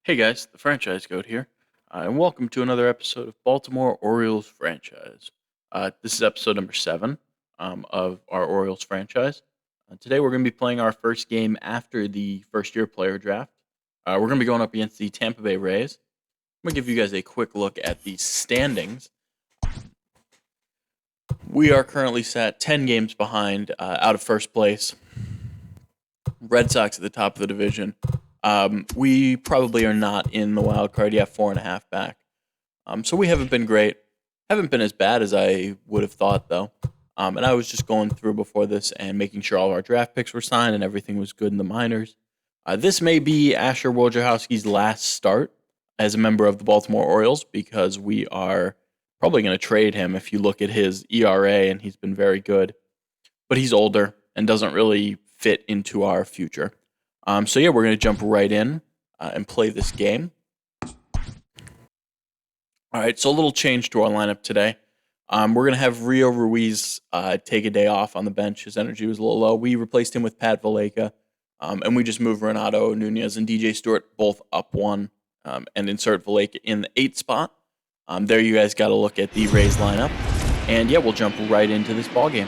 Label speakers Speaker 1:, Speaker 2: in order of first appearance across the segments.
Speaker 1: Hey guys, the Franchise Goat here, and welcome to another episode of Baltimore Orioles Franchise. This is episode number 7 of our Orioles franchise. Today we're going to be playing our first game after the first-year player draft. We're going to be going up against the Tampa Bay Rays. I'm going to give you guys a quick look at the standings. We are currently sat 10 games behind, out of first place. Red Sox at the top of the division. We probably are not in the wild card yet, 4.5 back. So we haven't been great. Haven't been as bad as I would have thought, though. And I was just going through before this and making sure all of our draft picks were signed and everything was good in the minors. This may be Asher Wojciechowski's last start as a member of the Baltimore Orioles because we are probably going to trade him if you look at his ERA, and he's been very good. But he's older and doesn't really fit into our future. So yeah, we're going to jump right in and play this game. All right, so a little change to our lineup today. We're going to have Rio Ruiz take a day off on the bench. His energy was a little low. We replaced him with Pat Valaika, and we just moved Renato Nunez and DJ Stewart both up one and insert Valaika in the 8th spot. There you guys got to look at the Rays lineup. And yeah, we'll jump right into this ballgame.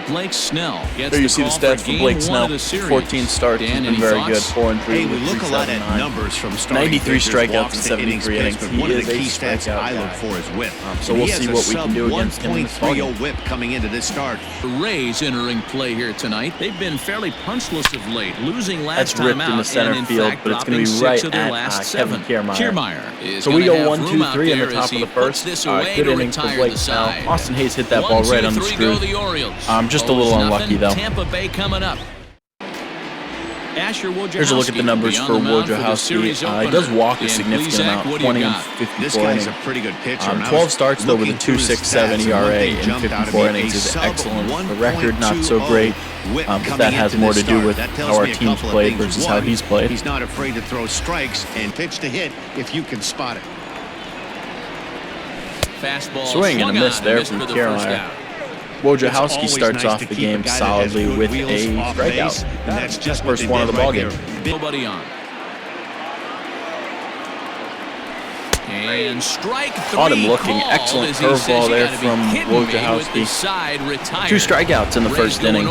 Speaker 2: Blake Snell gets
Speaker 1: there you see the stats for Blake Snell. 14 starts, he's been very good. 4-3
Speaker 3: Hey, we
Speaker 1: with
Speaker 3: look a lot at numbers from starting
Speaker 1: 93
Speaker 3: pitchers,
Speaker 1: strikeouts
Speaker 3: walks
Speaker 1: and
Speaker 3: to
Speaker 1: 73 innings.
Speaker 3: but
Speaker 1: He
Speaker 3: one of
Speaker 1: is
Speaker 3: the
Speaker 1: a
Speaker 3: key stats
Speaker 1: strikeout
Speaker 3: I look
Speaker 1: guy.
Speaker 3: for is whip.
Speaker 1: So we'll see what we can do against him in this ballgame.
Speaker 3: 1.30 whip coming into this start.
Speaker 2: The Rays entering play here tonight. They've been fairly punchless of late, losing last
Speaker 1: That's ripped
Speaker 2: time out
Speaker 1: into center
Speaker 2: and in
Speaker 1: field,
Speaker 2: fact
Speaker 1: but it's going to be
Speaker 2: dropping
Speaker 1: right
Speaker 2: 6 of their
Speaker 1: at
Speaker 2: last
Speaker 1: Kevin
Speaker 2: 7.
Speaker 1: Kiermaier.
Speaker 2: Is
Speaker 1: So we go
Speaker 2: gonna
Speaker 1: 1,
Speaker 2: have
Speaker 1: 2,
Speaker 2: room out
Speaker 1: 3 in the
Speaker 2: there
Speaker 1: top
Speaker 2: as
Speaker 1: of
Speaker 2: he
Speaker 1: the
Speaker 2: puts
Speaker 1: first.
Speaker 2: this away
Speaker 1: Good
Speaker 2: to
Speaker 1: inning for
Speaker 2: retire
Speaker 1: Blake
Speaker 2: the
Speaker 1: Snell.
Speaker 2: side.
Speaker 1: Austin Hayes hit that ball
Speaker 2: 1,
Speaker 1: right
Speaker 2: 2,
Speaker 1: on the
Speaker 2: 3
Speaker 1: screw.
Speaker 2: go the Orioles.
Speaker 1: Just a little unlucky though.
Speaker 2: Tampa Bay coming up. Asher
Speaker 1: Here's a look at the numbers for Wojciechowski. He does walk a significant amount, 20 and 54
Speaker 3: This guy's
Speaker 1: innings.
Speaker 3: a pretty good pitcher.
Speaker 1: 12 starts though with a 2.67 ERA in 54 innings is excellent. The record not so great, but that has more to do with how our team's played versus how he's played.
Speaker 3: He's not afraid to throw strikes and pitch to hit if you can spot it.
Speaker 2: Fastball
Speaker 1: Swing and a miss there from Kiermaier. Wojciechowski starts off the game solidly with a strikeout.
Speaker 3: And that's just
Speaker 1: first one of the ballgame.
Speaker 2: Nobody on. And strike 3.
Speaker 1: Caught him looking. Excellent curveball there from Wojciechowski. 2 strikeouts in the first inning.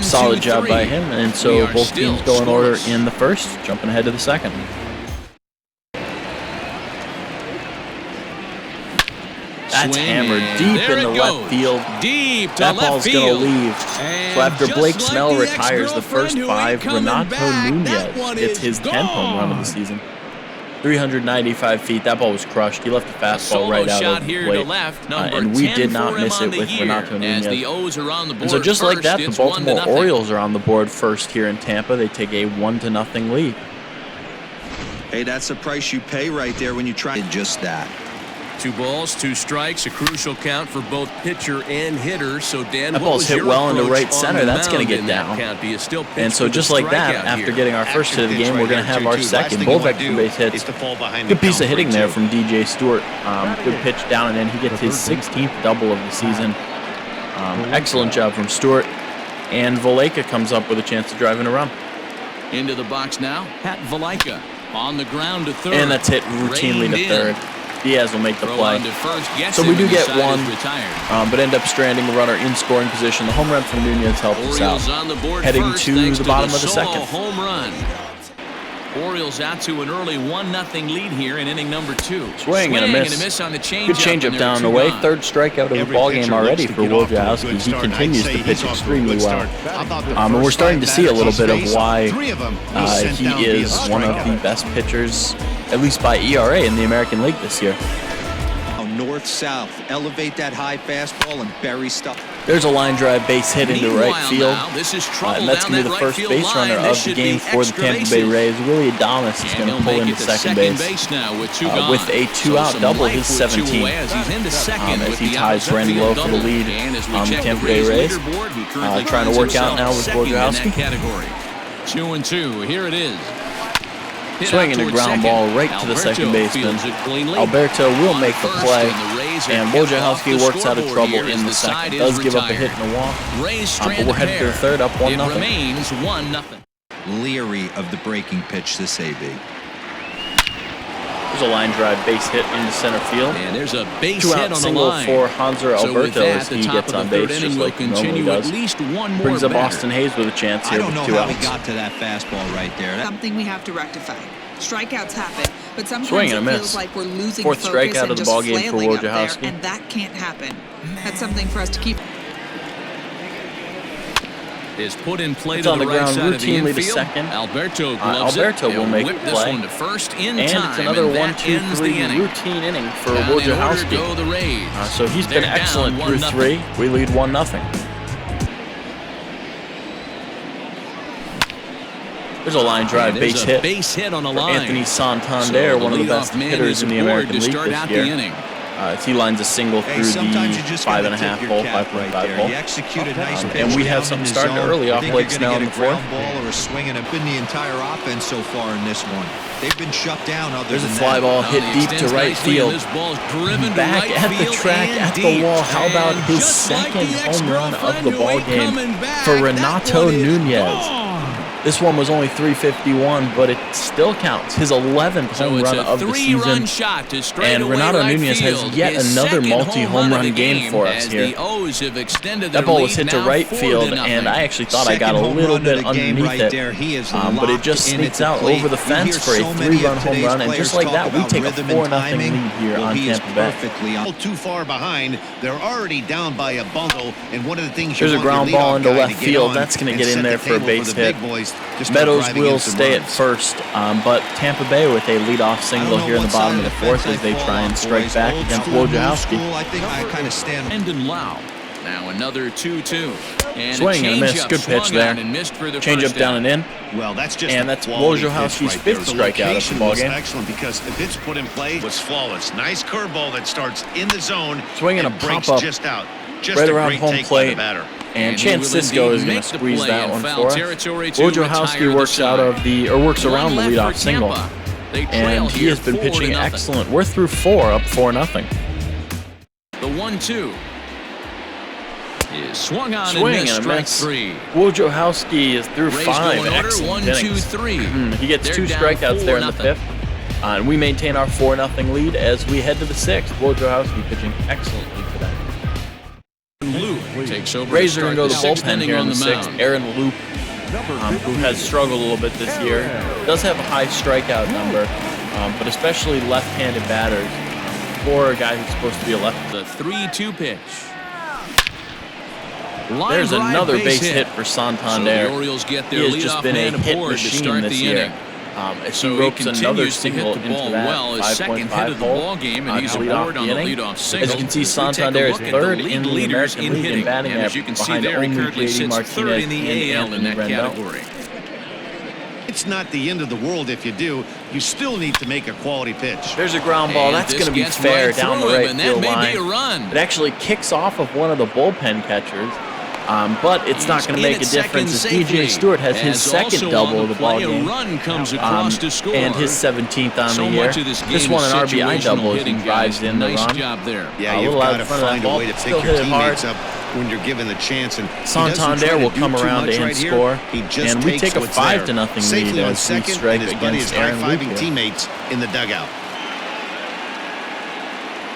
Speaker 1: Solid job by him. And so both teams go in order in the first, jumping ahead to the second. That's hammered deep in the left field.
Speaker 2: Deep to
Speaker 1: that
Speaker 2: left
Speaker 1: ball's
Speaker 2: field.
Speaker 1: going to leave. So after Blake
Speaker 2: like
Speaker 1: Snell
Speaker 2: the
Speaker 1: retires the first 5, Renato Nunez gets his 10th home run of the season. 395 feet. That ball was crushed. He left the fastball right out of the plate. And we did not miss it with Renato Nunez. And so just like that, the Baltimore Orioles are on the board first here in Tampa. They take a 1-0 lead.
Speaker 4: Hey, that's the price you pay right there when you try just that.
Speaker 5: 2 balls, 2 strikes, a crucial count for both pitcher and hitter. So Dan,
Speaker 1: that ball's hit well into right center. That's going to get down. And so just like that, after getting our first hit of the game, we're going to have our second. Both extra base hits. Good piece of hitting there from DJ Stewart. Good pitch down, and then he gets his 16th double of the season. Excellent job from Stewart. And Valaika comes up with a chance to drive in a run.
Speaker 2: Into the box now, Pat Valaika on the ground to third.
Speaker 1: And that's hit routinely to third. Diaz will make the play. So we do get one, but end up stranding the runner in scoring position. The home run from Nunez helped us out. Heading to the bottom of the second.
Speaker 2: Home run. Orioles out to an early 1-0 lead here in inning number 2.
Speaker 1: Swing and a miss.
Speaker 2: On the
Speaker 1: good changeup down and away. 3rd strikeout of the ballgame already for Wojciechowski. He continues to pitch extremely well. And we're starting to see a little bit of why he is one of the best pitchers, at least by ERA, in the American League this year.
Speaker 4: North-south, elevate that high fastball and bury stuff.
Speaker 1: There's a line drive base hit into right field. And that's going to be the first base runner of the game for the Tampa Bay Rays. Willie Adames is going to pull into second base with a 2-out double, his 17th, as he ties Randy Lowe for the lead on the Tampa Bay Rays. Trying to work out now with Wojciechowski.
Speaker 2: 2-2, here it is.
Speaker 1: Swinging a ground ball right to the second baseman. Alberto will make the play, and Wojciechowski works out of trouble in the second. Does give up a hit and a walk, but we're headed to the third, up 1-0.
Speaker 2: It remains 1-0.
Speaker 4: leery of the breaking pitch this AB.
Speaker 1: There's a line drive base hit into center field.
Speaker 2: And there's a base
Speaker 1: Two
Speaker 2: hit
Speaker 1: out
Speaker 2: on the
Speaker 1: single
Speaker 2: line.
Speaker 1: for Hanser
Speaker 2: So with
Speaker 1: Alberto
Speaker 2: that,
Speaker 1: as
Speaker 2: the
Speaker 1: he
Speaker 2: top
Speaker 1: gets
Speaker 2: of
Speaker 1: on
Speaker 2: the third
Speaker 1: base
Speaker 2: inning
Speaker 1: just
Speaker 2: will
Speaker 1: like he normally
Speaker 2: continue at
Speaker 1: does.
Speaker 2: least one more
Speaker 1: Brings up
Speaker 2: batter.
Speaker 1: Austin Hayes with a chance
Speaker 4: I
Speaker 1: here
Speaker 4: don't
Speaker 1: with
Speaker 4: know
Speaker 1: 2
Speaker 4: how
Speaker 1: outs.
Speaker 4: he got to that fastball right there.
Speaker 6: Something we have to rectify. Strikeouts happen, but sometimes
Speaker 1: Swing and
Speaker 6: it
Speaker 1: a
Speaker 6: feels
Speaker 1: miss.
Speaker 6: like we're losing
Speaker 1: Fourth
Speaker 6: focus
Speaker 1: strikeout
Speaker 6: and
Speaker 1: of the
Speaker 6: just
Speaker 1: ball game for
Speaker 6: flailing up there,
Speaker 1: Wojciechowski.
Speaker 6: and that can't happen. That's something for us to keep.
Speaker 2: Is put in play
Speaker 1: It's
Speaker 2: to
Speaker 1: on
Speaker 2: the
Speaker 1: the
Speaker 2: right
Speaker 1: ground
Speaker 2: side of the
Speaker 1: routinely to
Speaker 2: infield.
Speaker 1: second.
Speaker 2: Alberto gloves
Speaker 1: Alberto
Speaker 2: it.
Speaker 1: will
Speaker 2: He'll
Speaker 1: make
Speaker 2: whip
Speaker 1: the
Speaker 2: this
Speaker 1: play.
Speaker 2: one to first in
Speaker 1: And
Speaker 2: time.
Speaker 1: it's another
Speaker 2: and
Speaker 1: 1,
Speaker 2: that
Speaker 1: 2,
Speaker 2: ends
Speaker 1: 3
Speaker 2: the inning.
Speaker 1: routine inning for
Speaker 2: Down in order to
Speaker 1: Wojciechowski.
Speaker 2: go the Rays.
Speaker 1: So he's been
Speaker 2: They're
Speaker 1: excellent
Speaker 2: down
Speaker 1: through
Speaker 2: 1-0.
Speaker 1: 3. We lead 1-0. There's a line drive
Speaker 2: And there's
Speaker 1: base
Speaker 2: a
Speaker 1: hit
Speaker 2: base hit on the
Speaker 1: for
Speaker 2: line.
Speaker 1: Anthony Santander, one of the best hitters in the American League this year. As he lines a single
Speaker 4: Hey,
Speaker 1: through
Speaker 4: sometimes you
Speaker 1: the
Speaker 4: just gotta
Speaker 1: 5.5
Speaker 4: tip your
Speaker 1: hole,
Speaker 4: cap
Speaker 1: 5.5
Speaker 4: right there.
Speaker 1: hole.
Speaker 4: He executed nice pitch
Speaker 1: And we
Speaker 4: down
Speaker 1: have
Speaker 4: in
Speaker 1: something
Speaker 4: the
Speaker 1: starting
Speaker 4: zone.
Speaker 1: early
Speaker 4: I
Speaker 1: off
Speaker 4: think
Speaker 1: Blake's
Speaker 4: you're
Speaker 1: now
Speaker 4: gonna
Speaker 1: in
Speaker 4: get
Speaker 1: the
Speaker 4: a
Speaker 1: fourth.
Speaker 4: ground ball or a swing and been the entire offense so far in this one. They've been shut down. Other
Speaker 1: There's a
Speaker 4: than
Speaker 1: fly
Speaker 4: that.
Speaker 1: ball hit deep to right field.
Speaker 2: This ball's driven to
Speaker 1: Back
Speaker 2: right
Speaker 1: at the
Speaker 2: field
Speaker 1: track,
Speaker 2: and
Speaker 1: at the
Speaker 2: deep.
Speaker 1: wall. How about
Speaker 2: And
Speaker 1: his
Speaker 2: just like
Speaker 1: second
Speaker 2: the
Speaker 1: home run of
Speaker 2: ex-girlfriend
Speaker 1: the
Speaker 2: who
Speaker 1: ball
Speaker 2: ain't
Speaker 1: game
Speaker 2: coming back,
Speaker 1: for
Speaker 2: that
Speaker 1: Renato
Speaker 2: one is
Speaker 1: Nunez?
Speaker 2: gone.
Speaker 1: This one was only 351, but it still counts. His 11th
Speaker 2: So
Speaker 1: home
Speaker 2: it's
Speaker 1: run
Speaker 2: a
Speaker 1: of the
Speaker 2: three-run
Speaker 1: season.
Speaker 2: shot to
Speaker 1: And
Speaker 2: straightaway
Speaker 1: Renato
Speaker 2: right
Speaker 1: Nunez has
Speaker 2: field.
Speaker 1: yet
Speaker 2: His
Speaker 1: another
Speaker 2: second
Speaker 1: multi-home
Speaker 2: home
Speaker 1: run
Speaker 2: of the
Speaker 1: game for us
Speaker 2: as
Speaker 1: here.
Speaker 2: The O's have extended
Speaker 1: That
Speaker 2: their
Speaker 1: ball was
Speaker 2: lead
Speaker 1: hit to
Speaker 2: now
Speaker 1: right
Speaker 2: 4-0.
Speaker 1: field, and I actually thought I got a
Speaker 4: Second home
Speaker 1: little
Speaker 4: run of
Speaker 1: bit
Speaker 4: the game
Speaker 1: underneath
Speaker 4: right
Speaker 1: it.
Speaker 4: there. He is
Speaker 1: But it
Speaker 4: locked
Speaker 1: just
Speaker 4: in at
Speaker 1: sneaks
Speaker 4: the
Speaker 1: out
Speaker 4: plate.
Speaker 1: over the
Speaker 4: You
Speaker 1: fence
Speaker 4: hear
Speaker 1: for a
Speaker 4: so many
Speaker 1: 3-run
Speaker 4: of
Speaker 1: home
Speaker 4: today's
Speaker 1: run, and just
Speaker 4: players
Speaker 1: like that,
Speaker 4: talk
Speaker 1: we
Speaker 4: about
Speaker 1: take a
Speaker 4: rhythm and
Speaker 1: 4-0
Speaker 4: timing.
Speaker 1: lead here
Speaker 4: Well,
Speaker 1: on
Speaker 4: he is
Speaker 1: Tampa Bay.
Speaker 4: perfectly on.
Speaker 3: Too far behind. They're already down by a bundle, and one of the things
Speaker 1: There's
Speaker 3: you
Speaker 1: a
Speaker 3: want
Speaker 1: ground
Speaker 3: your
Speaker 1: ball
Speaker 3: leadoff
Speaker 1: into
Speaker 3: guy
Speaker 1: left
Speaker 3: to get
Speaker 1: field.
Speaker 3: on
Speaker 1: That's going to
Speaker 3: and
Speaker 1: get in
Speaker 3: set
Speaker 1: there
Speaker 3: the
Speaker 1: for a
Speaker 3: table
Speaker 1: base
Speaker 3: the
Speaker 1: hit.
Speaker 3: big boys to start
Speaker 1: Meadows
Speaker 3: driving
Speaker 1: will
Speaker 3: in some
Speaker 1: stay at
Speaker 3: runs.
Speaker 1: first, but Tampa Bay with a leadoff single here in the bottom of the fourth as they try and strike back against Wojciechowski.
Speaker 4: I think I kind of stand.
Speaker 2: Brendan Lau. Now another 2-2. And
Speaker 1: Swing and a miss. Good pitch there. Change up down and in.
Speaker 3: Well, that's just
Speaker 1: And
Speaker 3: a
Speaker 1: that's
Speaker 3: quality
Speaker 1: Wojciechowski's
Speaker 3: pitch right there.
Speaker 1: fifth
Speaker 3: The
Speaker 1: strikeout of the
Speaker 3: location
Speaker 1: ball
Speaker 3: was
Speaker 1: game.
Speaker 3: excellent because if it's put in play, it was flawless. Nice curveball that starts in the zone.
Speaker 1: Swing and a
Speaker 3: breaks
Speaker 1: pop-up
Speaker 3: just out. Just
Speaker 1: right
Speaker 3: a
Speaker 1: around
Speaker 3: great
Speaker 1: home
Speaker 3: take by
Speaker 1: plate.
Speaker 3: the batter.
Speaker 1: And
Speaker 2: he
Speaker 1: Chance
Speaker 2: will
Speaker 1: Sisco is
Speaker 2: indeed
Speaker 1: going
Speaker 2: make
Speaker 1: to
Speaker 2: the
Speaker 1: squeeze
Speaker 2: play
Speaker 1: that
Speaker 2: in
Speaker 1: one
Speaker 2: foul
Speaker 1: for us.
Speaker 2: territory to retire
Speaker 1: Wojciechowski
Speaker 2: the
Speaker 1: works
Speaker 2: side.
Speaker 1: out of the, or works
Speaker 2: One
Speaker 1: around the
Speaker 2: left for
Speaker 1: leadoff single.
Speaker 2: Tampa. They trail
Speaker 1: And he
Speaker 2: here
Speaker 1: has been pitching
Speaker 2: 4-0.
Speaker 1: excellent. We're through 4, up 4-0.
Speaker 2: The 1-2 is swung on
Speaker 1: Swing
Speaker 2: and missed.
Speaker 1: and a
Speaker 2: Strike
Speaker 1: miss.
Speaker 2: 3.
Speaker 1: Wojciechowski is through
Speaker 2: Rays
Speaker 1: 5.
Speaker 2: go in order.
Speaker 1: Excellent
Speaker 2: 1, 2,
Speaker 1: innings.
Speaker 2: 3.
Speaker 1: He gets
Speaker 2: They're
Speaker 1: 2
Speaker 2: down
Speaker 1: strikeouts there in the
Speaker 2: 4-0.
Speaker 1: 5th. And we maintain our 4-0 lead as we head to the 6th. Wojciechowski pitching excellently today.
Speaker 2: Luke takes over.
Speaker 1: Rays
Speaker 2: to
Speaker 1: are going to go
Speaker 2: start
Speaker 1: to the
Speaker 2: the 6th
Speaker 1: bullpen
Speaker 2: inning
Speaker 1: here in
Speaker 2: on
Speaker 1: the 6th.
Speaker 2: mound.
Speaker 1: Aaron Loop, who has struggled a little bit this year, does have a high strikeout number, but especially left-handed batters. For a guy who's supposed to be a left.
Speaker 2: The 3-2 pitch. Line
Speaker 1: There's
Speaker 2: drive
Speaker 1: another base hit for
Speaker 2: So
Speaker 1: Santander.
Speaker 2: the Orioles get
Speaker 1: He
Speaker 2: their
Speaker 1: has just
Speaker 2: leadoff
Speaker 1: been a
Speaker 2: man
Speaker 1: hit
Speaker 2: aboard to
Speaker 1: machine
Speaker 2: start
Speaker 1: this
Speaker 2: the
Speaker 1: year.
Speaker 2: inning.
Speaker 1: As
Speaker 2: So
Speaker 1: he
Speaker 2: he
Speaker 1: ropes another
Speaker 2: continues to
Speaker 1: single
Speaker 2: hit the
Speaker 1: into
Speaker 2: ball
Speaker 1: that
Speaker 2: well. His second
Speaker 1: 5.5
Speaker 2: hit of the
Speaker 1: hole
Speaker 2: ball game, and he's
Speaker 1: to lead off
Speaker 2: aboard
Speaker 1: the
Speaker 2: on the
Speaker 1: inning.
Speaker 2: leadoff single.
Speaker 1: As you can see,
Speaker 2: We take a
Speaker 1: Santander is
Speaker 2: look at
Speaker 1: third
Speaker 2: the lead
Speaker 1: in the
Speaker 2: leaders
Speaker 1: American
Speaker 2: in
Speaker 1: League in
Speaker 2: hitting.
Speaker 1: batting
Speaker 2: And as
Speaker 1: average
Speaker 2: you can see
Speaker 1: behind
Speaker 2: there, he
Speaker 1: only
Speaker 2: currently
Speaker 1: JD
Speaker 2: sits third
Speaker 1: Martinez
Speaker 2: in the
Speaker 1: and
Speaker 2: AL in
Speaker 1: Anthony
Speaker 2: that
Speaker 1: Rendon.
Speaker 2: category.
Speaker 3: It's not the end of the world if you do. You still need to make a quality pitch.
Speaker 1: There's a ground ball.
Speaker 2: And
Speaker 1: That's
Speaker 2: this
Speaker 1: going to be
Speaker 2: gets
Speaker 1: fair
Speaker 2: right
Speaker 1: down the
Speaker 2: through him,
Speaker 1: right
Speaker 2: and
Speaker 1: field
Speaker 2: that may
Speaker 1: line.
Speaker 2: be a run.
Speaker 1: It actually kicks off of one of the bullpen catchers, but it's not going to make a difference as DJ Stewart has his second double of the ball game.
Speaker 2: A run comes across to score.
Speaker 1: And his 17th on
Speaker 2: so
Speaker 1: the year.
Speaker 2: much of this game
Speaker 1: one
Speaker 2: is
Speaker 1: an RBI
Speaker 2: situational
Speaker 1: double as he
Speaker 2: hitting,
Speaker 1: drives
Speaker 2: guys.
Speaker 1: in the
Speaker 2: Nice
Speaker 1: run.
Speaker 2: job there.
Speaker 3: Yeah,
Speaker 1: A
Speaker 3: you've
Speaker 1: little out
Speaker 3: got to
Speaker 1: in front of that
Speaker 3: find a
Speaker 1: ball,
Speaker 3: way to
Speaker 1: still
Speaker 3: pick your
Speaker 1: hit it hard.
Speaker 3: teammates up when you're given the chance. And
Speaker 1: Santander will come around and score,
Speaker 3: and
Speaker 1: we take a 5-0 lead
Speaker 3: safely on
Speaker 1: as we
Speaker 3: second,
Speaker 1: strike
Speaker 3: and his buddy is
Speaker 1: against Aaron
Speaker 3: high-fiving
Speaker 1: Luke.
Speaker 3: teammates in the dugout.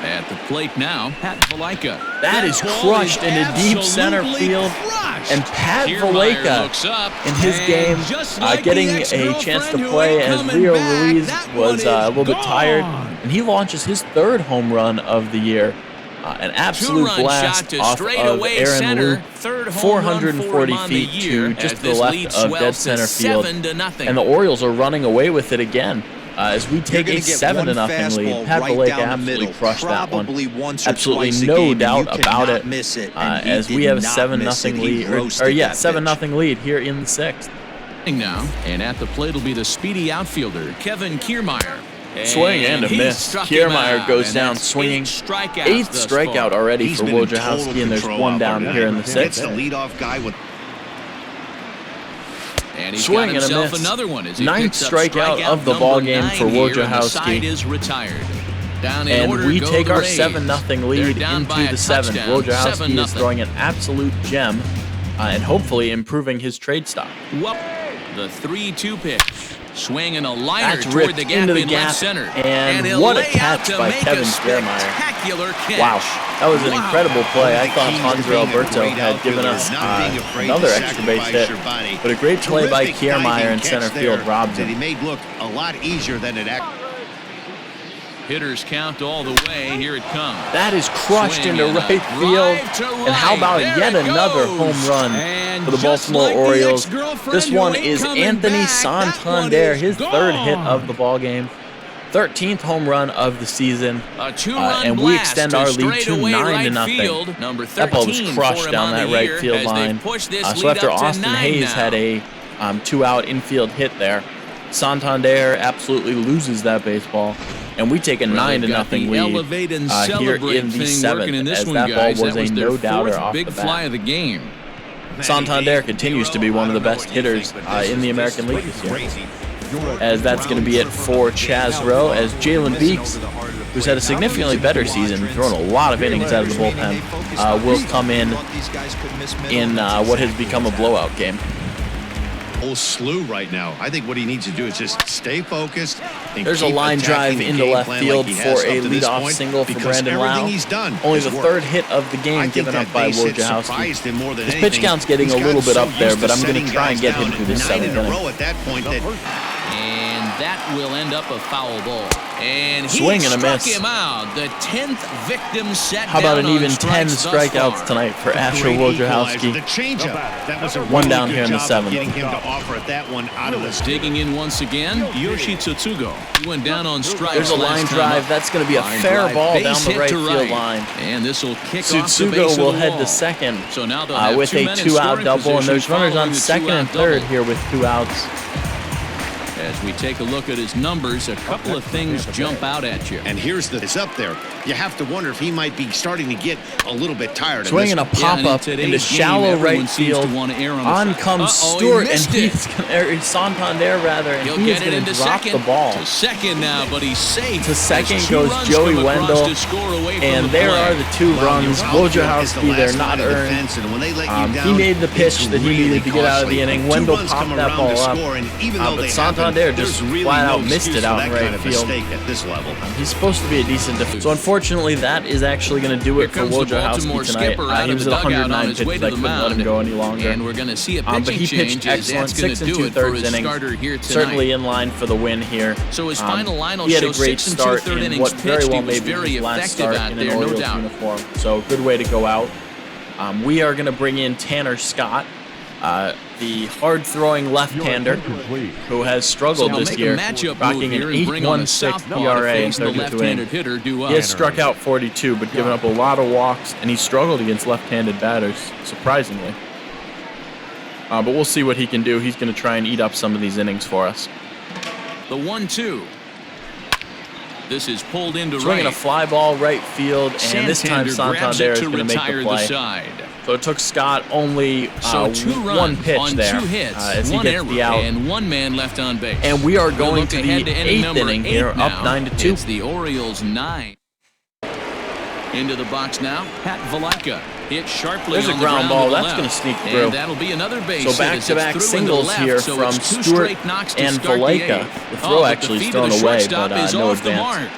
Speaker 2: At the plate now, Pat Valaika.
Speaker 1: That is
Speaker 2: ball
Speaker 1: crushed
Speaker 2: is
Speaker 1: into deep center
Speaker 2: absolutely
Speaker 1: field.
Speaker 2: crushed.
Speaker 1: And Pat
Speaker 2: Kiermaier
Speaker 1: Valaika
Speaker 2: looks up,
Speaker 1: in his
Speaker 2: and
Speaker 1: game,
Speaker 2: just like
Speaker 1: getting
Speaker 2: the
Speaker 1: a chance to
Speaker 2: ex-girlfriend who
Speaker 1: play
Speaker 2: ain't
Speaker 1: as
Speaker 2: coming
Speaker 1: Rio
Speaker 2: back,
Speaker 1: Ruiz
Speaker 2: that
Speaker 1: was
Speaker 2: one
Speaker 1: a
Speaker 2: is
Speaker 1: little bit tired.
Speaker 2: gone.
Speaker 1: And he launches his 3rd home run of the year. An absolute
Speaker 2: Two-run
Speaker 1: blast
Speaker 2: shot to
Speaker 1: off
Speaker 2: straightaway
Speaker 1: of Aaron
Speaker 2: center.
Speaker 1: Luke.
Speaker 2: Third home run for him
Speaker 1: 440
Speaker 2: on the
Speaker 1: feet
Speaker 2: year
Speaker 1: to just
Speaker 2: as
Speaker 1: to the
Speaker 2: this
Speaker 1: left
Speaker 2: lead
Speaker 1: of
Speaker 2: swells
Speaker 1: dead
Speaker 2: to
Speaker 1: center field.
Speaker 2: 7-0.
Speaker 1: And the Orioles are running away with it again. As we take a 7-0 lead. Pat Valaika absolutely crushed that one. Absolutely no doubt about it. As we have a 7-0 lead, or 7-0 lead here in the 6th.
Speaker 2: Now, and at the plate will be the speedy outfielder, Kevin Kiermaier.
Speaker 1: Swing and a
Speaker 2: he
Speaker 1: miss.
Speaker 2: struck him
Speaker 1: Kiermaier
Speaker 2: out,
Speaker 1: goes
Speaker 2: and
Speaker 1: down
Speaker 2: that's
Speaker 1: swinging.
Speaker 2: 8 strikeouts
Speaker 1: 8th
Speaker 2: thus
Speaker 1: strikeout
Speaker 2: far.
Speaker 1: already
Speaker 3: He's
Speaker 1: for
Speaker 3: been in total
Speaker 1: Wojciechowski, and there's
Speaker 3: control
Speaker 1: one
Speaker 3: out
Speaker 1: down
Speaker 3: there.
Speaker 1: here in the
Speaker 3: Gets
Speaker 1: 6th.
Speaker 3: the leadoff guy with
Speaker 2: And he's
Speaker 1: Swing
Speaker 2: got
Speaker 1: and a
Speaker 2: himself
Speaker 1: miss.
Speaker 2: another one as he
Speaker 1: 9th
Speaker 2: picks up
Speaker 1: strikeout of the
Speaker 2: number
Speaker 1: ball game
Speaker 2: 9
Speaker 1: for
Speaker 2: here, and the
Speaker 1: Wojciechowski.
Speaker 2: side is retired. Down in
Speaker 1: And
Speaker 2: order
Speaker 1: we
Speaker 2: go
Speaker 1: take
Speaker 2: the
Speaker 1: our
Speaker 2: Rays.
Speaker 1: 7-0 lead
Speaker 2: They're down by
Speaker 1: into
Speaker 2: a
Speaker 1: the 7th.
Speaker 2: touchdown,
Speaker 1: Wojciechowski
Speaker 2: 7-0.
Speaker 1: is throwing an absolute gem and hopefully improving his trade stock.
Speaker 2: Well, The 3-2 pitch. Swinging a liner
Speaker 1: That's
Speaker 2: toward
Speaker 1: ripped
Speaker 2: the gap
Speaker 1: into the
Speaker 2: in
Speaker 1: gap,
Speaker 2: left center.
Speaker 1: and
Speaker 2: he'll
Speaker 1: what a
Speaker 2: lay
Speaker 1: catch
Speaker 2: out to
Speaker 1: by
Speaker 2: make
Speaker 1: Kevin
Speaker 2: a
Speaker 1: Kiermaier.
Speaker 2: spectacular catch.
Speaker 1: Wow, that was an incredible play. I thought
Speaker 3: The key to
Speaker 1: Hanser
Speaker 3: being a
Speaker 1: Alberto
Speaker 3: great
Speaker 1: had given
Speaker 3: outfielder
Speaker 1: us
Speaker 3: is not being afraid
Speaker 1: another
Speaker 3: to
Speaker 1: extra base
Speaker 3: sacrifice
Speaker 1: hit.
Speaker 3: your body.
Speaker 1: But a great play by
Speaker 3: Terrific
Speaker 1: Kiermaier
Speaker 3: diving
Speaker 1: in
Speaker 3: catch
Speaker 1: center
Speaker 3: there
Speaker 1: field robbed
Speaker 3: that he
Speaker 1: him.
Speaker 3: made look a lot easier than it actually.
Speaker 2: Hitters count all the way. Here it comes.
Speaker 1: That is crushed
Speaker 2: Swing
Speaker 1: into
Speaker 2: and a
Speaker 1: right field.
Speaker 2: drive to
Speaker 1: And how
Speaker 2: right.
Speaker 1: about
Speaker 2: There
Speaker 1: yet
Speaker 2: it
Speaker 1: another
Speaker 2: goes.
Speaker 1: home run
Speaker 2: And
Speaker 1: for the
Speaker 2: just
Speaker 1: Baltimore
Speaker 2: like the
Speaker 1: Orioles?
Speaker 2: ex-girlfriend
Speaker 1: This
Speaker 2: who
Speaker 1: one
Speaker 2: ain't
Speaker 1: is
Speaker 2: coming
Speaker 1: Anthony
Speaker 2: back, that one
Speaker 1: Santander,
Speaker 2: is
Speaker 1: his third hit
Speaker 2: gone.
Speaker 1: of the ball game. 13th home run of the season.
Speaker 2: A two-run
Speaker 1: And we
Speaker 2: blast
Speaker 1: extend
Speaker 2: to
Speaker 1: our lead to
Speaker 2: straightaway
Speaker 1: 9-0.
Speaker 2: right field. Number 13
Speaker 1: That ball was crushed
Speaker 2: for him
Speaker 1: down
Speaker 2: on
Speaker 1: that
Speaker 2: the
Speaker 1: right
Speaker 2: year
Speaker 1: field
Speaker 2: as
Speaker 1: line.
Speaker 2: they push this
Speaker 1: So
Speaker 2: lead
Speaker 1: after
Speaker 2: up to
Speaker 1: Austin
Speaker 2: 9
Speaker 1: Hayes
Speaker 2: now.
Speaker 1: had a two-out infield hit there, Santander absolutely loses that baseball, and we take a
Speaker 2: Well,
Speaker 1: 9-0
Speaker 2: they've got the
Speaker 1: lead
Speaker 2: elevate and
Speaker 1: here
Speaker 2: celebrate
Speaker 1: in the
Speaker 2: thing
Speaker 1: seventh,
Speaker 2: working in this
Speaker 1: as
Speaker 2: one,
Speaker 1: that
Speaker 2: guys.
Speaker 1: ball was
Speaker 2: That was
Speaker 1: a
Speaker 2: their
Speaker 1: no-doubter
Speaker 2: fourth
Speaker 1: off
Speaker 2: big
Speaker 1: the
Speaker 2: fly
Speaker 1: bat.
Speaker 2: of the game.
Speaker 1: Santander continues to be one of the best hitters in the American League this year. As that's going to be it for Chaz Rowe, as Jalen Beeks, who's had a significantly better season, thrown a lot of innings out of the bullpen, will come in what has become a blowout game.
Speaker 3: Whole slew right now. I think what he needs to do is just stay focused. And
Speaker 1: There's a
Speaker 3: keep
Speaker 1: line
Speaker 3: attacking
Speaker 1: drive
Speaker 3: the
Speaker 1: into
Speaker 3: game
Speaker 1: left
Speaker 3: plan
Speaker 1: field
Speaker 3: like he
Speaker 1: for
Speaker 3: has
Speaker 1: a
Speaker 3: up to this
Speaker 1: leadoff
Speaker 3: point,
Speaker 1: single for
Speaker 3: because
Speaker 1: Brandon Lau.
Speaker 3: everything he's done
Speaker 1: Only
Speaker 3: has
Speaker 1: the
Speaker 3: worked.
Speaker 1: third hit of the
Speaker 3: I
Speaker 1: game
Speaker 3: think
Speaker 1: given
Speaker 3: that
Speaker 1: up by
Speaker 3: base hit
Speaker 1: Wojciechowski.
Speaker 3: surprised him more than
Speaker 1: His
Speaker 3: anything.
Speaker 1: pitch count's getting
Speaker 3: He's
Speaker 1: a little
Speaker 3: gotten
Speaker 1: bit up
Speaker 3: so
Speaker 1: there,
Speaker 3: used
Speaker 1: but
Speaker 3: to
Speaker 1: I'm going to
Speaker 3: setting
Speaker 1: try and
Speaker 3: guys
Speaker 1: get him
Speaker 3: down
Speaker 1: through this
Speaker 3: 9
Speaker 1: seventh
Speaker 3: in a
Speaker 1: inning.
Speaker 3: row at that point. That
Speaker 2: And that will end up a foul ball. And he
Speaker 1: Swing and a
Speaker 2: struck
Speaker 1: miss.
Speaker 2: him out. The 10th victim set
Speaker 1: How about
Speaker 2: down
Speaker 1: an even
Speaker 2: on
Speaker 1: 10
Speaker 2: strikes thus
Speaker 1: strikeouts
Speaker 2: far.
Speaker 1: tonight for Asher
Speaker 3: great equalizer.
Speaker 1: Wojciechowski?
Speaker 3: The changeup. That was a
Speaker 1: One
Speaker 3: really
Speaker 1: down
Speaker 3: good
Speaker 1: here in the
Speaker 3: job of
Speaker 1: seventh.
Speaker 3: getting him to offer at that one out of the
Speaker 2: Digging in once again, Yoshi Tsutsugo. He went down on strikes.
Speaker 1: There's a line
Speaker 2: last time
Speaker 1: drive.
Speaker 2: up.
Speaker 1: That's going to be a
Speaker 2: Line
Speaker 1: fair
Speaker 2: drive,
Speaker 1: ball
Speaker 2: base
Speaker 1: down the
Speaker 2: hit
Speaker 1: right
Speaker 2: to
Speaker 1: field line.
Speaker 2: And this will kick off the base
Speaker 1: Tsutsugo
Speaker 2: of
Speaker 1: will
Speaker 2: the
Speaker 1: head
Speaker 2: wall.
Speaker 1: to second
Speaker 2: So now they'll have
Speaker 1: with
Speaker 2: two
Speaker 1: a
Speaker 2: men in
Speaker 1: two-out
Speaker 2: scoring
Speaker 1: double, and
Speaker 2: position
Speaker 1: there's runners
Speaker 2: following
Speaker 1: on
Speaker 2: the
Speaker 1: second and
Speaker 2: two-out
Speaker 1: third
Speaker 2: double.
Speaker 1: here with two outs.
Speaker 2: As we take a look at his numbers, a couple of things jump out at you.
Speaker 3: And here's it's up there. You have to wonder if he might be starting to get a little bit tired
Speaker 1: Swinging a
Speaker 3: of this.
Speaker 1: pop-up
Speaker 2: in
Speaker 1: into
Speaker 2: today's game,
Speaker 1: shallow
Speaker 2: everyone
Speaker 1: right
Speaker 2: seems to
Speaker 1: field.
Speaker 2: want to err on the
Speaker 1: On
Speaker 2: side.
Speaker 1: comes
Speaker 2: Uh-oh, he
Speaker 1: Stewart, and
Speaker 2: missed it.
Speaker 1: Santander rather, and
Speaker 2: He'll
Speaker 1: he is
Speaker 2: get it
Speaker 1: going to
Speaker 2: into
Speaker 1: drop
Speaker 2: second.
Speaker 1: the ball.
Speaker 2: To second now, but he's safe.
Speaker 1: To second
Speaker 2: As two
Speaker 1: goes
Speaker 2: runs
Speaker 1: Joey
Speaker 2: come across
Speaker 1: Wendell,
Speaker 2: to score away from
Speaker 1: and
Speaker 2: the
Speaker 1: there
Speaker 2: play.
Speaker 1: are the two runs. Wojciechowski, they're not earned. He made the pitch that he needed to get out of the inning. Wendell popped that ball up, but Santander just flat out missed it out in right field.
Speaker 3: At this level.
Speaker 1: He's supposed to be a decent defenseman. So unfortunately, that is actually going to do it for
Speaker 2: Here comes the Baltimore
Speaker 1: Wojciechowski tonight.
Speaker 2: skipper out
Speaker 1: He
Speaker 2: of
Speaker 1: was
Speaker 2: the
Speaker 1: at
Speaker 2: dugout on
Speaker 1: 109
Speaker 2: his way
Speaker 1: pitches.
Speaker 2: to
Speaker 1: I
Speaker 2: the
Speaker 1: couldn't let him
Speaker 2: mound.
Speaker 1: go any longer.
Speaker 2: And we're going to see a
Speaker 1: But
Speaker 2: pitching
Speaker 1: he
Speaker 2: change
Speaker 1: pitched
Speaker 2: as
Speaker 1: excellent,
Speaker 2: that's going
Speaker 1: 6
Speaker 2: to
Speaker 1: and
Speaker 2: do it for
Speaker 1: 2/3
Speaker 2: his
Speaker 1: innings.
Speaker 2: starter here tonight.
Speaker 1: Certainly in line for the win here.
Speaker 2: So his final line will
Speaker 1: he had
Speaker 2: show
Speaker 1: a great
Speaker 2: 6
Speaker 1: start
Speaker 2: 2/3
Speaker 1: in
Speaker 2: innings
Speaker 1: what very
Speaker 2: pitched.
Speaker 1: well
Speaker 2: He was
Speaker 1: may be
Speaker 2: very
Speaker 1: his last
Speaker 2: effective
Speaker 1: start
Speaker 2: out
Speaker 1: in an
Speaker 2: there, no
Speaker 1: Orioles
Speaker 2: doubt.
Speaker 1: uniform. So good way to go out. We are going to bring in Tanner Scott, the hard-throwing left-hander who has struggled
Speaker 2: So
Speaker 1: this
Speaker 2: make
Speaker 1: year,
Speaker 2: a matchup
Speaker 1: rocking
Speaker 2: move
Speaker 1: an
Speaker 2: here and bring on a
Speaker 1: 8.16
Speaker 2: southpaw to
Speaker 1: ERA in
Speaker 2: face the
Speaker 1: 32
Speaker 2: left-handed
Speaker 1: innings.
Speaker 2: hitter due
Speaker 1: He has
Speaker 2: up.
Speaker 1: struck out 42, but given up a lot of walks, and he struggled against left-handed batters, surprisingly. But we'll see what he can do. He's going to try and eat up some of these innings for us.
Speaker 2: The 1-2. This is pulled into
Speaker 1: Swinging
Speaker 2: right.
Speaker 1: a fly ball right field, and this time
Speaker 2: Santander grabs
Speaker 1: Santander
Speaker 2: it
Speaker 1: is
Speaker 2: to
Speaker 1: going to make
Speaker 2: retire
Speaker 1: the play.
Speaker 2: side.
Speaker 1: So it took Scott only
Speaker 2: So 2 runs
Speaker 1: one pitch
Speaker 2: on
Speaker 1: there
Speaker 2: 2 hits,
Speaker 1: as he
Speaker 2: 1
Speaker 1: gets
Speaker 2: error,
Speaker 1: the out.
Speaker 2: and 1 man left on base.
Speaker 1: And we are
Speaker 2: We'll
Speaker 1: going
Speaker 2: look
Speaker 1: to
Speaker 2: ahead
Speaker 1: the
Speaker 2: to inning
Speaker 1: 8th
Speaker 2: number
Speaker 1: inning here,
Speaker 2: 8 now.
Speaker 1: up 9-2.
Speaker 2: It's the Orioles 9. Into the box now, Pat Valaika hit sharply
Speaker 1: There's a
Speaker 2: on the
Speaker 1: ground ball.
Speaker 2: to the
Speaker 1: That's
Speaker 2: left.
Speaker 1: gonna sneak
Speaker 2: And
Speaker 1: through.
Speaker 2: that'll be another base
Speaker 1: So
Speaker 2: hit as it's
Speaker 1: back-to-back
Speaker 2: through into
Speaker 1: singles
Speaker 2: the left.
Speaker 1: here
Speaker 2: So
Speaker 1: from
Speaker 2: it's 2
Speaker 1: Stewart
Speaker 2: straight knocks to
Speaker 1: and
Speaker 2: start the
Speaker 1: Valaika.
Speaker 2: 8th.
Speaker 1: The throw
Speaker 2: but
Speaker 1: actually
Speaker 2: the
Speaker 1: is
Speaker 2: feet of
Speaker 1: thrown
Speaker 2: the
Speaker 1: away,
Speaker 2: shortstop
Speaker 1: but
Speaker 2: is
Speaker 1: no
Speaker 2: off the
Speaker 1: advance.
Speaker 2: mark.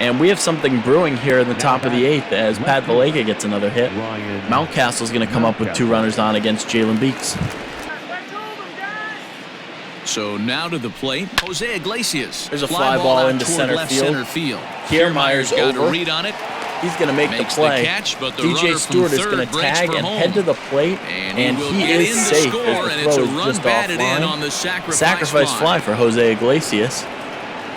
Speaker 1: And we have something brewing here in the top of the 8th as Pat Valaika gets another hit. Mountcastle's going to come up with 2 runners on against Jalen Beeks.
Speaker 2: So now to the plate, Jose Iglesias.
Speaker 1: There's a fly ball
Speaker 2: out
Speaker 1: into
Speaker 2: toward
Speaker 1: center
Speaker 2: left
Speaker 1: field.
Speaker 2: center field.
Speaker 1: Kiermaier's
Speaker 2: got a
Speaker 1: over.
Speaker 2: read on it.
Speaker 1: He's going to make the
Speaker 2: Makes the
Speaker 1: play.
Speaker 2: catch, but the
Speaker 1: DJ
Speaker 2: runner
Speaker 1: Stewart
Speaker 2: from
Speaker 1: is going to
Speaker 2: third breaks
Speaker 1: tag
Speaker 2: for
Speaker 1: and
Speaker 2: home.
Speaker 1: head to the plate, and
Speaker 2: will
Speaker 1: he
Speaker 2: get
Speaker 1: is
Speaker 2: in to
Speaker 1: safe
Speaker 2: score,
Speaker 1: as
Speaker 2: and
Speaker 1: the
Speaker 2: it's
Speaker 1: throw
Speaker 2: a
Speaker 1: is
Speaker 2: run
Speaker 1: just
Speaker 2: batted in
Speaker 1: offline.
Speaker 2: on the
Speaker 1: Sacrifice fly for Jose Iglesias.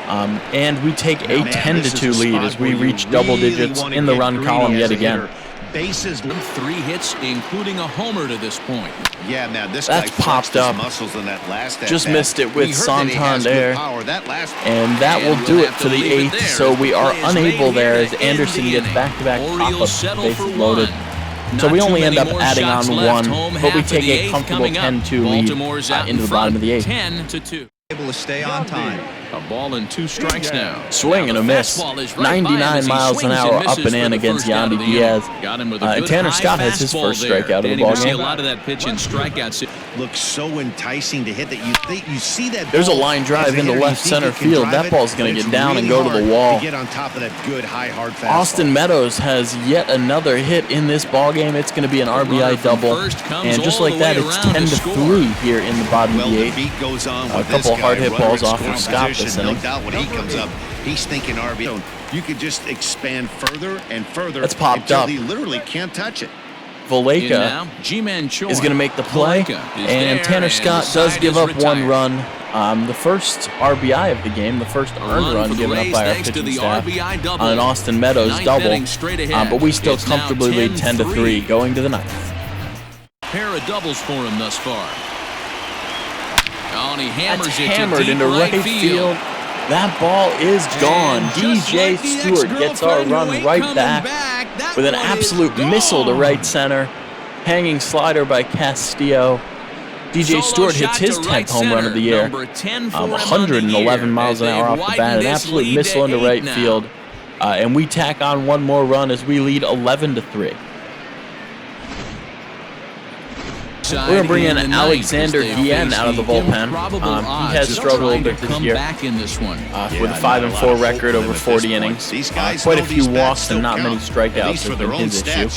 Speaker 1: And we take a 10-2 lead as we reach double digits in the run column yet again.
Speaker 3: Bases.
Speaker 2: 3 hits, including a homer to this point.
Speaker 3: Yeah, man, this
Speaker 1: That's
Speaker 3: guy
Speaker 1: popped
Speaker 3: flexed his
Speaker 1: up.
Speaker 3: muscles in that last
Speaker 1: Just
Speaker 3: at-bat.
Speaker 1: missed it with
Speaker 3: We heard that he has good
Speaker 1: Santander.
Speaker 3: power. That last
Speaker 1: And that
Speaker 2: And
Speaker 1: will do
Speaker 2: we'll
Speaker 1: it
Speaker 2: have
Speaker 1: for
Speaker 2: to
Speaker 1: the
Speaker 2: leave it
Speaker 1: 8th,
Speaker 2: there
Speaker 1: so
Speaker 2: as
Speaker 1: we
Speaker 2: the
Speaker 1: are
Speaker 2: play is
Speaker 1: unable
Speaker 2: made
Speaker 1: there
Speaker 2: here
Speaker 1: as
Speaker 2: to
Speaker 1: Anderson
Speaker 2: end the
Speaker 1: gets
Speaker 2: inning.
Speaker 1: back-to-back
Speaker 2: Orioles
Speaker 1: pop-ups,
Speaker 2: settle
Speaker 1: bases
Speaker 2: for
Speaker 1: loaded.
Speaker 2: 1.
Speaker 1: So we
Speaker 2: Not
Speaker 1: only
Speaker 2: too
Speaker 1: end
Speaker 2: many
Speaker 1: up
Speaker 2: more
Speaker 1: adding
Speaker 2: shots
Speaker 1: on
Speaker 2: left.
Speaker 1: 1,
Speaker 2: Home
Speaker 1: but we
Speaker 2: half of
Speaker 1: take
Speaker 2: the
Speaker 1: a
Speaker 2: 8th
Speaker 1: comfortable
Speaker 2: coming up.
Speaker 1: 10-2 lead
Speaker 2: Baltimore's out
Speaker 1: into
Speaker 2: in
Speaker 1: the bottom
Speaker 2: front,
Speaker 1: of the 8th.
Speaker 2: 10-2.
Speaker 4: Able to stay on time.
Speaker 2: A ball and 2 strikes now.
Speaker 1: Swing and
Speaker 2: Now
Speaker 1: a
Speaker 2: the
Speaker 1: miss.
Speaker 2: fastball is right by him
Speaker 1: 99
Speaker 2: as he
Speaker 1: miles an
Speaker 2: swings
Speaker 1: hour
Speaker 2: and
Speaker 1: up
Speaker 2: misses
Speaker 1: and in
Speaker 2: for the
Speaker 1: against
Speaker 2: first out of
Speaker 1: Yandy
Speaker 2: the inning.
Speaker 1: Diaz.
Speaker 2: Got him with a
Speaker 1: And
Speaker 2: good
Speaker 1: Tanner
Speaker 2: high
Speaker 1: Scott has his
Speaker 2: fastball
Speaker 1: first
Speaker 2: there.
Speaker 1: strikeout of the
Speaker 2: Danny,
Speaker 1: ball
Speaker 2: we see
Speaker 1: game.
Speaker 2: a lot of that pitch and strikeout.
Speaker 3: looks so enticing to hit that you see that.
Speaker 1: There's a
Speaker 3: ball
Speaker 1: line
Speaker 3: as
Speaker 1: drive
Speaker 3: a
Speaker 1: into
Speaker 3: hitter, you
Speaker 1: left
Speaker 3: think
Speaker 1: center
Speaker 3: you can
Speaker 1: field.
Speaker 3: drive
Speaker 1: That
Speaker 3: it,
Speaker 1: ball's going
Speaker 3: but
Speaker 1: to
Speaker 3: it's
Speaker 1: get down and go to
Speaker 3: really
Speaker 1: the wall.
Speaker 3: hard to get on top of that good high hard fastball.
Speaker 1: Austin Meadows has yet another hit in this ballgame. It's going to be an RBI double. And just like that, it's 10-3 here in the bottom of the
Speaker 3: The
Speaker 1: eighth.
Speaker 3: beat goes on
Speaker 1: A
Speaker 3: with
Speaker 1: couple
Speaker 3: this guy.
Speaker 1: hard hit
Speaker 3: Runner
Speaker 1: balls
Speaker 3: in
Speaker 1: off
Speaker 3: scoring
Speaker 1: of Scott this
Speaker 3: position.
Speaker 1: inning.
Speaker 3: No doubt when he comes up, he's thinking RBI. You could just expand further and further.
Speaker 1: That's popped
Speaker 3: until
Speaker 1: up.
Speaker 3: He literally can't touch it.
Speaker 1: Valleca is going to make the play, and Tanner Scott does give up one run. The first RBI of the game, the first earned run given up by our pitching staff on an Austin Meadows double, but we still comfortably lead 10-3 going to the ninth.
Speaker 2: Pair of doubles for him thus far. Oh, and he hammers
Speaker 1: That's
Speaker 2: it
Speaker 1: hammered
Speaker 2: to
Speaker 1: into
Speaker 2: deep
Speaker 1: right field. That ball is gone. DJ Stewart gets our run right back with an absolute missile to right center. Hanging slider by Castillo. DJ Stewart hits his 10th home run of the year. 111 miles an hour off the bat. An absolute missile into right field. And we tack on one more run as we lead 11-3. We're going to bring in Alexander Guillen out of the bullpen. He has struggled a bit this year with a 5-4 record over 40 innings. Quite a few walks and not many strikeouts has been his issue.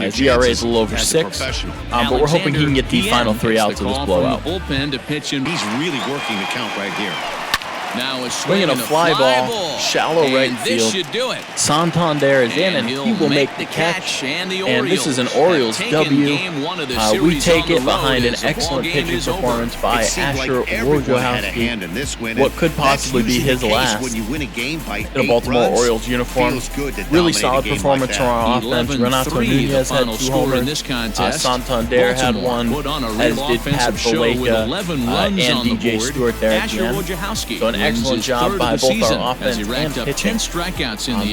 Speaker 1: His ERA is a little over 6, but we're hoping he can get the final 3 outs of this blowout.
Speaker 3: He's really working the count right here.
Speaker 2: Now
Speaker 1: Swinging a fly ball, shallow right field. Santander is in, and he will make the catch. And this is an Orioles W. We take it behind an excellent pitching performance by Asher Wojciechowski. What could possibly be his last in a Baltimore Orioles uniform. Really solid performance from our offense. Renato Nunez had 2 homers. Santander had 1, as did Pat Valleca and DJ Stewart there at the end. So an excellent job by both our offense and pitching.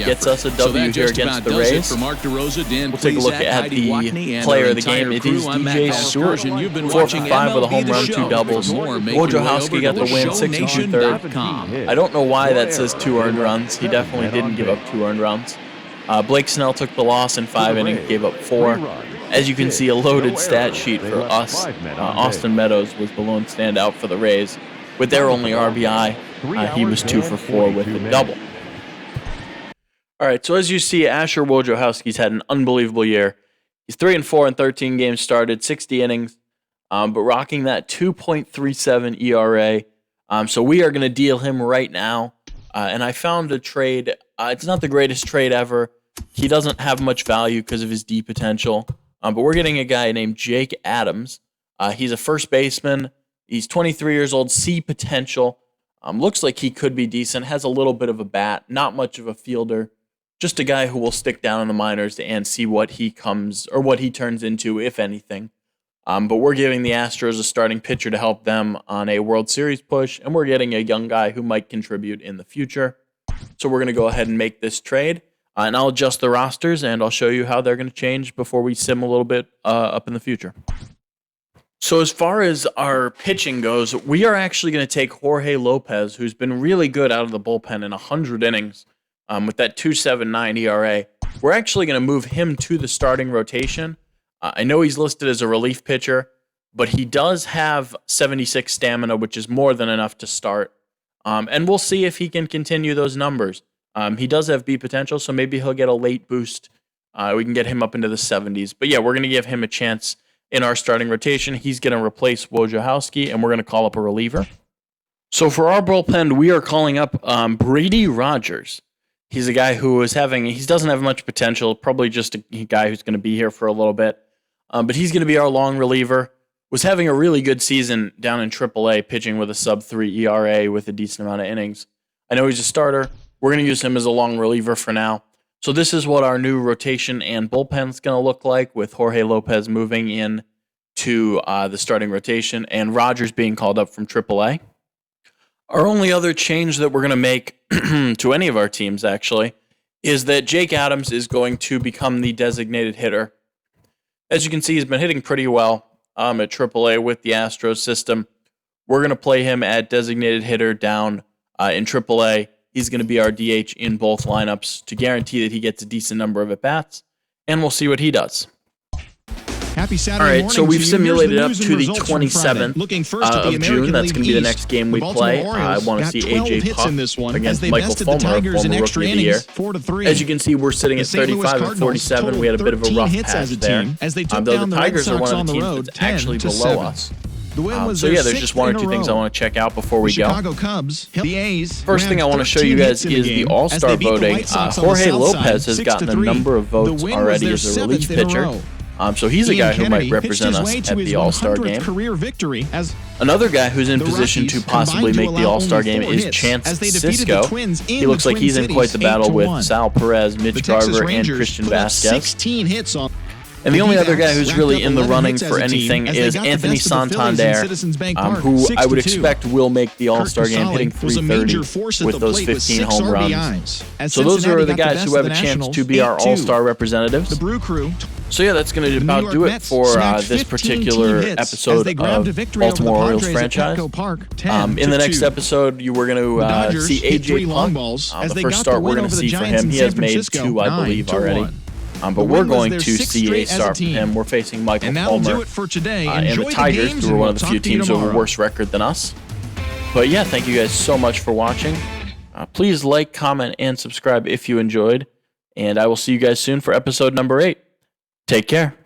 Speaker 1: Gets us a W here against the Rays. We'll take a look at the player of the game. It is DJ Stewart. 4 for 5 with a home run, 2 doubles. Wojciechowski got the win, 6 2/3. I don't know why that says 2 earned runs. He definitely didn't give up 2 earned runs. Blake Snell took the loss in 5 innings, gave up 4. As you can see, a loaded stat sheet for us. Austin Meadows was the lone standout for the Rays. With their only RBI, he was 2 for 4 with a double. All right, so as you see, Asher Wojciechowski's had an unbelievable year. He's 3-4 in 13 games started, 60 innings, but rocking that 2.37 ERA. So we are going to deal him right now. And I found a trade. It's not the greatest trade ever. He doesn't have much value because of his D potential. But we're getting a guy named Jake Adams. He's a first baseman. He's 23 years old, C potential. Looks like he could be decent. Has a little bit of a bat. Not much of a fielder. Just a guy who will stick down in the minors and see what he turns into, if anything. But we're giving the Astros a starting pitcher to help them on a World Series push, and we're getting a young guy who might contribute in the future. So we're going to go ahead and make this trade, and I'll adjust the rosters, and I'll show you how they're going to change before we sim a little bit up in the future. So as far as our pitching goes, we are actually going to take Jorge Lopez, who's been really good out of the bullpen in 100 innings with that 2.79 ERA. We're actually going to move him to the starting rotation. I know he's listed as a relief pitcher, but he does have 76 stamina, which is more than enough to start. And we'll see if he can continue those numbers. He does have B potential, so maybe he'll get a late boost. We can get him up into the 70s. But yeah, we're going to give him a chance in our starting rotation. He's going to replace Wojciechowski, and we're going to call up a reliever. So for our bullpen, we are calling up Brady Rogers. He's a guy who he doesn't have much potential, probably just a guy who's going to be here for a little bit. But he's going to be our long reliever. Was having a really good season down in AAA, pitching with a sub-3 ERA with a decent amount of innings. I know he's a starter. We're going to use him as a long reliever for now. So this is what our new rotation and bullpen is going to look like, with Jorge Lopez moving in to the starting rotation and Rogers being called up from AAA. Our only other change that we're going to make to any of our teams, actually, is that Jake Adams is going to become the designated hitter. As you can see, he's been hitting pretty well at AAA with the Astros system. We're going to play him at designated hitter down in AAA. He's going to be our DH in both lineups to guarantee that he gets a decent number of at-bats, and we'll see what he does.
Speaker 7: Happy
Speaker 1: All
Speaker 7: Saturday
Speaker 1: right,
Speaker 7: morning
Speaker 1: so we've
Speaker 7: to you.
Speaker 1: simulated
Speaker 7: Here's
Speaker 1: up
Speaker 7: news and
Speaker 1: to the
Speaker 7: results from Friday.
Speaker 1: 27th
Speaker 7: Looking first at the
Speaker 1: of June.
Speaker 7: American
Speaker 1: That's
Speaker 7: League
Speaker 1: going to be the
Speaker 7: East.
Speaker 1: next game we
Speaker 7: The Baltimore
Speaker 1: play. I
Speaker 7: Orioles
Speaker 1: want to
Speaker 7: got
Speaker 1: see
Speaker 7: 12
Speaker 1: AJ
Speaker 7: hits
Speaker 1: Puck
Speaker 7: in this one
Speaker 1: against
Speaker 7: as they
Speaker 1: Michael
Speaker 7: bested the
Speaker 1: Fulmer,
Speaker 7: Tigers in
Speaker 1: former
Speaker 7: extra
Speaker 1: Rookie of the Year.
Speaker 7: innings, 4-3.
Speaker 1: As you can see, we're sitting
Speaker 7: The
Speaker 1: at
Speaker 7: St. Louis
Speaker 1: 35 and
Speaker 7: Cardinals
Speaker 1: 47. We had a bit of a
Speaker 7: 13
Speaker 1: rough
Speaker 7: hits
Speaker 1: patch
Speaker 7: as a
Speaker 1: there.
Speaker 7: team as they took
Speaker 1: Though
Speaker 7: down
Speaker 1: the
Speaker 7: the Red
Speaker 1: Tigers are
Speaker 7: Sox
Speaker 1: one
Speaker 7: on
Speaker 1: of the
Speaker 7: the
Speaker 1: teams
Speaker 7: road,
Speaker 1: that's actually
Speaker 7: 10-7.
Speaker 1: below us.
Speaker 7: The win was
Speaker 1: So
Speaker 7: their
Speaker 1: yeah, there's just
Speaker 7: sixth
Speaker 1: one or
Speaker 7: in a
Speaker 1: two things I
Speaker 7: row.
Speaker 1: want to check out before we
Speaker 7: The
Speaker 1: go.
Speaker 7: Chicago Cubs, the A's.
Speaker 1: First thing I want to show you guys is the All-Star voting. Jorge Lopez has gotten a number of votes already as a relief pitcher. So he's a guy who might represent us at the All-Star game.
Speaker 7: Career victory as
Speaker 1: Another guy who's in position to possibly make the All-Star game is Chance Cisco. He looks like he's in quite the battle with Sal Perez, Mitch Garver, and Christian Vasquez.
Speaker 7: 16 hits on.
Speaker 1: And the only other guy who's really in the running for anything is Anthony Santander, who I would expect will make the All-Star game, hitting 330 with those 15 home runs. So those are the guys who have a chance to be our All-Star representatives.
Speaker 7: The Brew Crew.
Speaker 1: So yeah, that's going to about do it for this particular episode of Baltimore Orioles franchise. In the next episode, you were going to see AJ Puck. The first start we're going to see for him. He has made 2, I believe, already. But we're going to see a start from him. We're facing Michael Fulmer and the Tigers, who are one of the few teams with a worse record than us. But yeah, thank you guys so much for watching. Please like, comment, and subscribe if you enjoyed. And I will see you guys soon for episode number 8. Take care.